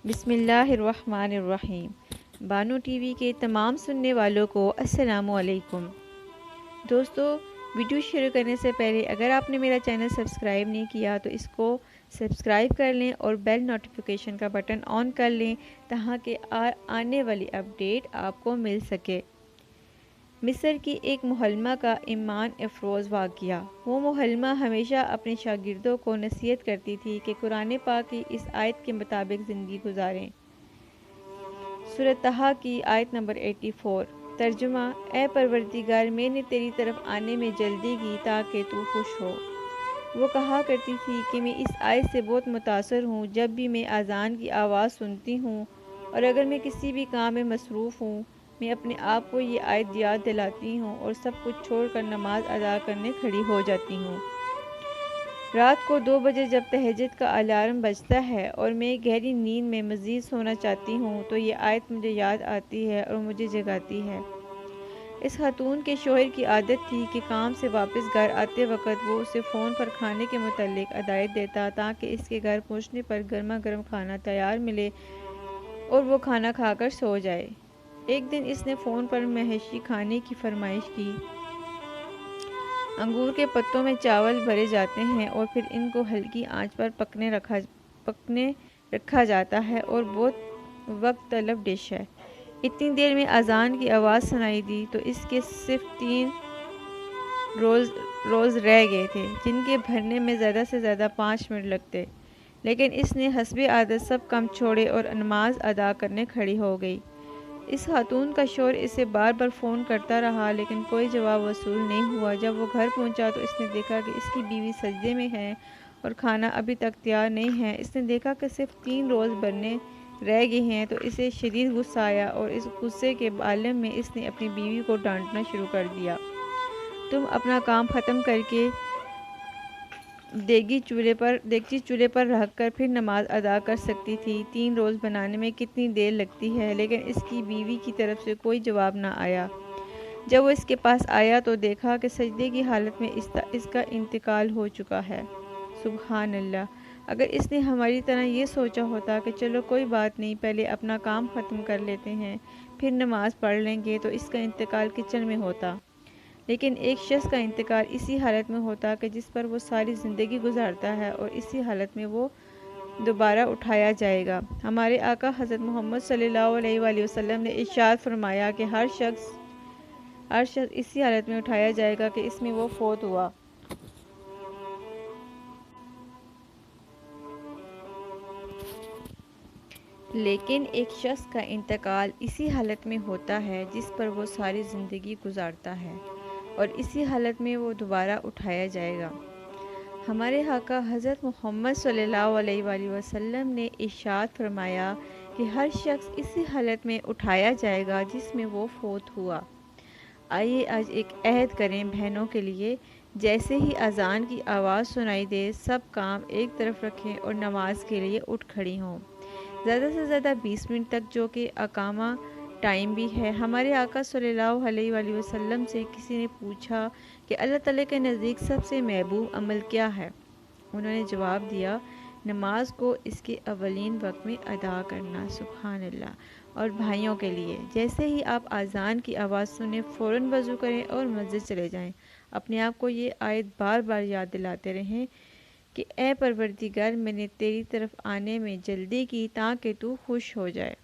بسم اللہ الرحمن الرحیم۔ بانو ٹی وی کے تمام سننے والوں کو السلام علیکم۔ دوستو، ویڈیو شروع کرنے سے پہلے اگر آپ نے میرا چینل سبسکرائب نہیں کیا تو اس کو سبسکرائب کر لیں اور بیل نوٹیفیکیشن کا بٹن آن کر لیں تاکہ آنے والی اپڈیٹ آپ کو مل سکے۔ مصر کی ایک معلمہ کا ایمان افروز واقعہ۔ وہ معلمہ ہمیشہ اپنے شاگردوں کو نصیحت کرتی تھی کہ قرآن پاک کی اس آیت کے مطابق زندگی گزاریں۔ سورۃ طٰہٰ کی آیت نمبر 84۔ ترجمہ: اے پروردگار، میں نے تیری طرف آنے میں جلدی کی تاکہ تو خوش ہو۔ وہ کہا کرتی تھی کہ میں اس آیت سے بہت متاثر ہوں۔ جب بھی میں اذان کی آواز سنتی ہوں اور اگر میں کسی بھی کام میں مصروف ہوں، میں اپنے آپ کو یہ آیت یاد دلاتی ہوں اور سب کچھ چھوڑ کر نماز ادا کرنے کھڑی ہو جاتی ہوں۔ رات کو 2 بجے جب تہجد کا الارم بجتا ہے اور میں گہری نیند میں مزید سونا چاہتی ہوں تو یہ آیت مجھے یاد آتی ہے اور مجھے جگاتی ہے۔ اس خاتون کے شوہر کی عادت تھی کہ کام سے واپس گھر آتے وقت وہ اسے فون پر کھانے کے متعلق ہدایت دیتا تاکہ اس کے گھر پہنچنے پر گرما گرم کھانا تیار ملے اور وہ کھانا کھا کر سو جائے۔ ایک دن اس نے فون پر محشی کھانے کی فرمائش کی۔ انگور کے پتوں میں چاول بھرے جاتے ہیں اور پھر ان کو ہلکی آنچ پر پکنے رکھا جاتا ہے اور بہت وقت طلب ڈش ہے۔ اتنی دیر میں اذان کی آواز سنائی دی تو اس کے صرف 3 رولز رہ گئے تھے جن کے بھرنے میں زیادہ سے زیادہ 5 منٹ لگتے، لیکن اس نے حسب عادت سب کام چھوڑے اور نماز ادا کرنے کھڑی ہو گئی۔ اس خاتون کا شوہر اسے بار بار فون کرتا رہا لیکن کوئی جواب وصول نہیں ہوا۔ جب وہ گھر پہنچا تو اس نے دیکھا کہ اس کی بیوی سجدے میں ہے اور کھانا ابھی تک تیار نہیں ہے۔ اس نے دیکھا کہ صرف 3 رولز بننے رہ گئے ہیں تو اسے شدید غصہ آیا اور اس غصے کے عالم میں اس نے اپنی بیوی کو ڈانٹنا شروع کر دیا۔ تم اپنا کام ختم کر کے دیگچی چولہے پر رکھ کر پھر نماز ادا کر سکتی تھی۔ 3 رولز بنانے میں کتنی دیر لگتی ہے؟ لیکن اس کی بیوی کی طرف سے کوئی جواب نہ آیا۔ جب وہ اس کے پاس آیا تو دیکھا کہ سجدے کی حالت میں اس کا انتقال ہو چکا ہے۔ سبحان اللہ! اگر اس نے ہماری طرح یہ سوچا ہوتا کہ چلو کوئی بات نہیں، پہلے اپنا کام ختم کر لیتے ہیں پھر نماز پڑھ لیں گے، تو اس کا انتقال کچن میں ہوتا۔ لیکن ایک شخص کا انتقال اسی حالت میں ہوتا کہ جس پر وہ ساری زندگی گزارتا ہے اور اسی حالت میں وہ دوبارہ اٹھایا جائے گا۔ ہمارے آقا حضرت محمد صلی اللہ علیہ وآلہ وسلم نے ارشاد فرمایا کہ ہر شخص اسی حالت میں اٹھایا جائے گا کہ اس میں وہ فوت ہوا۔ لیکن ایک شخص کا انتقال اسی حالت میں ہوتا ہے جس پر وہ ساری زندگی گزارتا ہے اور اسی حالت میں وہ دوبارہ اٹھایا جائے گا۔ ہمارے آقا حضرت محمد صلی اللہ علیہ وآلہ وسلم نے ارشاد فرمایا کہ ہر شخص اسی حالت میں اٹھایا جائے گا جس میں وہ فوت ہوا۔ آئیے آج ایک عہد کریں بہنوں کے لیے، جیسے ہی اذان کی آواز سنائی دے سب کام ایک طرف رکھیں اور نماز کے لیے اٹھ کھڑی ہوں، زیادہ سے زیادہ 20 منٹ تک، جو کہ اقامہ ٹائم بھی ہے۔ ہمارے آقا صلی اللہ علیہ وآلہ وسلم سے کسی نے پوچھا کہ اللہ تعالیٰ کے نزدیک سب سے محبوب عمل کیا ہے؟ انہوں نے جواب دیا، نماز کو اس کے اولین وقت میں ادا کرنا۔ سبحان اللہ! اور بھائیوں کے لیے، جیسے ہی آپ اذان کی آواز سنیں فوراً وضو کریں اور مسجد چلے جائیں۔ اپنے آپ کو یہ آیت بار بار یاد دلاتے رہیں کہ اے پروردگار، میں نے تیری طرف آنے میں جلدی کی تاکہ تو خوش ہو جائے۔